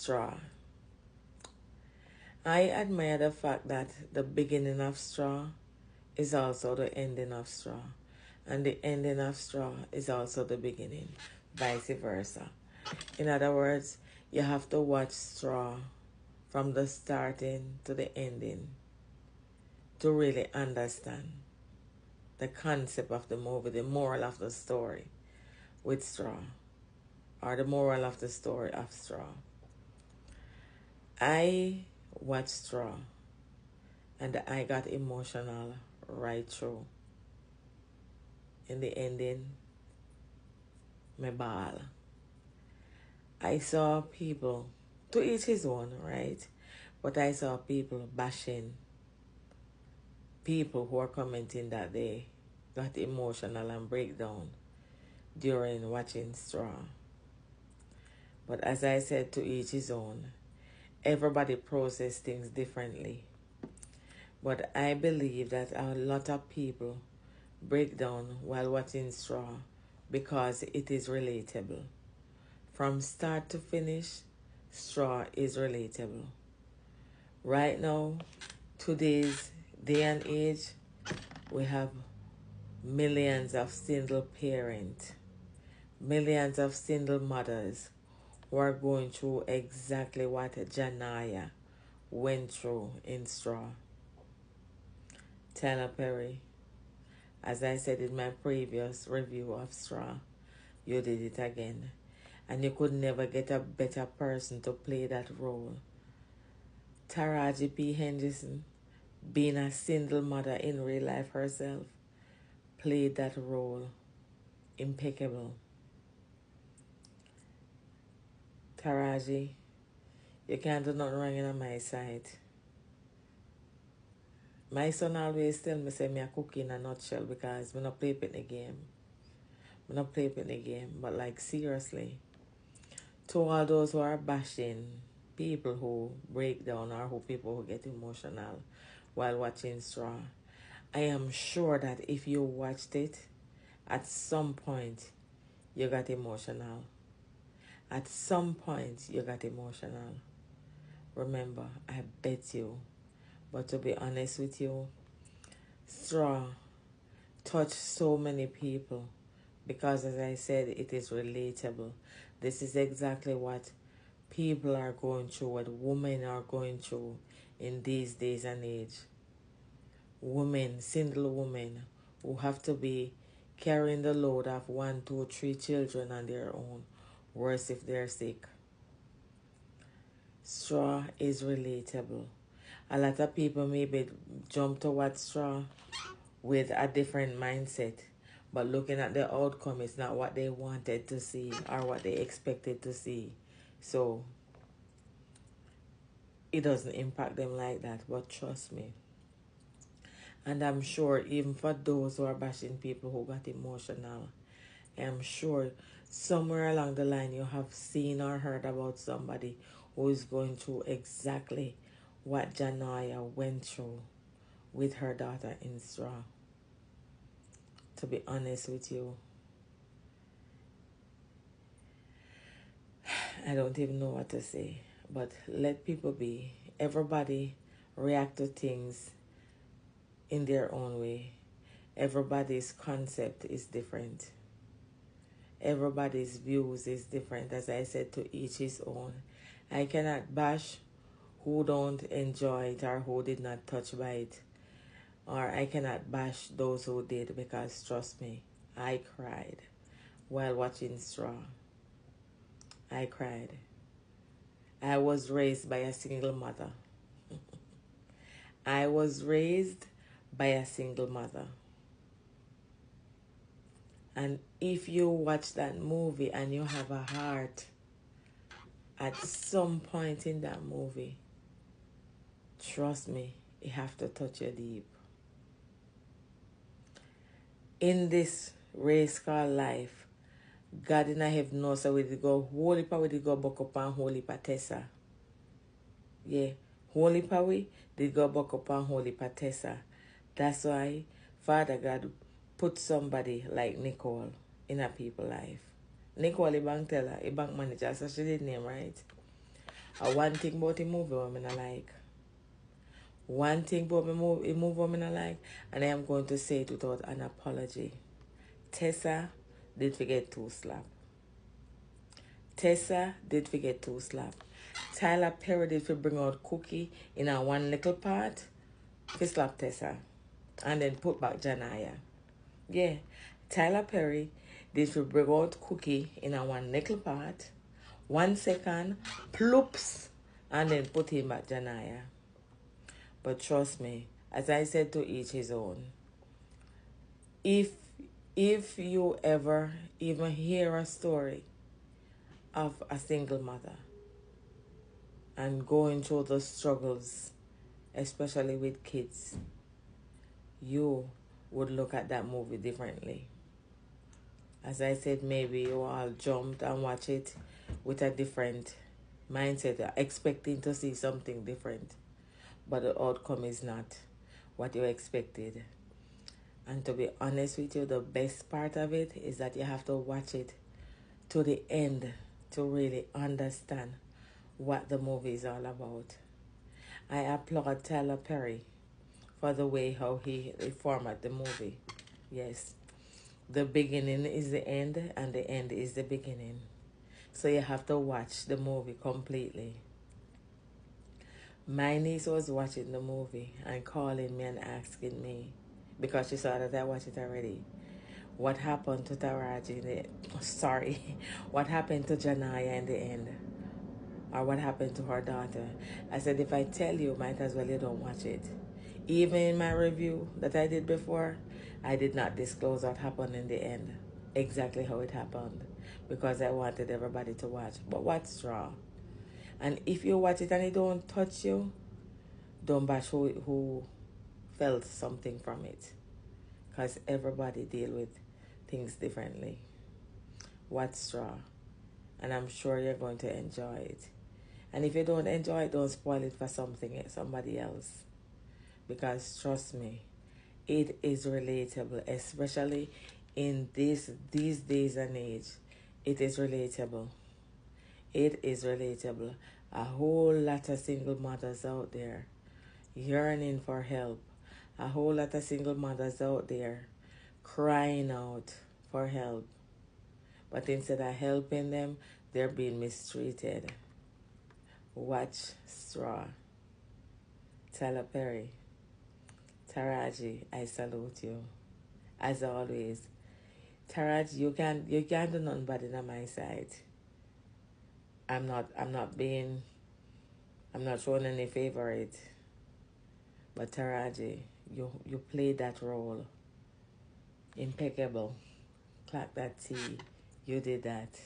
Straw. I admire the fact that the beginning of straw is also the ending of straw, and the ending of straw is also the beginning, vice versa. In other words, you have to watch straw from the starting to the ending to really understand the concept of the movie, the moral of the story with straw, or the moral of the story of straw. I watched straw and I got emotional right through. In the ending, my ball. I saw people, to each his own, right? But I saw people bashing people who are commenting that they got emotional and breakdown during watching Straw. But as I said, to each his own. Everybody process things differently. But I believe that a lot of people break down while watching Straw because it is relatable. From start to finish, Straw is relatable. Right now, today's day and age, we have millions of single parents, millions of single mothers who are going through exactly what Janaya went through in Straw. Tyler Perry, as I said in my previous review of Straw, you did it again. And you could never get a better person to play that role. Taraji P. Henderson, being a single mother in real life herself, played that role impeccable. Taraji, you can't do nothing wrong on my side. My son always tell me say me a cook in a nutshell because me not play in the game. Me not play in the game. But like seriously, to all those who are bashing people who break down or who people who get emotional while watching Straw, I am sure that if you watched it, at some point you got emotional. At some point you got emotional. Remember, I bet you. But to be honest with you, Straw touched so many people because, as I said, it is relatable. This is exactly what people are going through, what women are going through in these days and age. Women, single women, who have to be carrying the load of 1, 2, 3 children on their own, worse if they're sick. Straw is relatable. A lot of people maybe jump to watch Straw with a different mindset, but looking at the outcome is not what they wanted to see or what they expected to see. So it doesn't impact them like that, but trust me. And I'm sure even for those who are bashing people who got emotional, I'm sure somewhere along the line you have seen or heard about somebody who is going through exactly what Janaya went through with her daughter in Straw. To be honest with you, I don't even know what to say. But let people be. Everybody react to things in their own way. Everybody's concept is different. Everybody's views is different. As I said, to each his own. I cannot bash who don't enjoy it or who did not touch by it. Or I cannot bash those who did because trust me, I cried while watching Straw. I cried. I was raised by a single mother. I was raised by a single mother. And if you watch that movie and you have a heart, at some point in that movie, trust me, it have to touch you deep. In this race called life, God in heaven knows how we go holy pa we go buck up and holy pa Tessa. Yeah, holy pa we did go buck up and holy pa Tessa. That's why Father God put somebody like Nicole in a people's life. Nicole, a bank teller, a bank manager, so she did name right. One thing about the movie women I like. One thing about the movie women I like, and I am going to say it without an apology. Tessa did forget to slap. Tessa did forget to slap. Tyler Perry did for bring out Cookie in a one little part. For slap Tessa. And then put back Janaya. Yeah. Tyler Perry did for bring out Cookie in a one little part. 1 second. Ploops. And then put him back Janaya. But trust me, as I said, to each his own. If you ever even hear a story of a single mother and going through the struggles, especially with kids, you would look at that movie differently. As I said, maybe you all jumped and watch it with a different mindset, expecting to see something different, but the outcome is not what you expected. And to be honest with you, the best part of it is that you have to watch it to the end to really understand what the movie is all about. I applaud Tyler Perry for the way how he format the movie. Yes, the beginning is the end and the end is the beginning. So you have to watch the movie completely. My niece was watching the movie and calling me and asking me, because she saw that I watched it already, what happened to Taraji in the sorry, what happened to Janaya in the end, or what happened to her daughter. I said, if I tell you, might as well you don't watch it. Even in my review that I did before, I did not disclose what happened in the end, exactly how it happened, because I wanted everybody to watch. But what's straw? And if you watch it and it don't touch you, don't bash who felt something from it, because everybody deal with things differently. What's straw? And I'm sure you're going to enjoy it. And if you don't enjoy it, don't spoil it for somebody else. Because trust me, it is relatable, especially in these days and age. It is relatable. It is relatable. A whole lot of single mothers out there yearning for help. A whole lot of single mothers out there crying out for help. But instead of helping them, they're being mistreated. Watch straw. Tyler Perry. Taraji, I salute you. As always. Taraji, you can't do nothing but in my side. I'm not showing any favorite. But Taraji, you played that role. Impeccable. Clap that tea. You did that.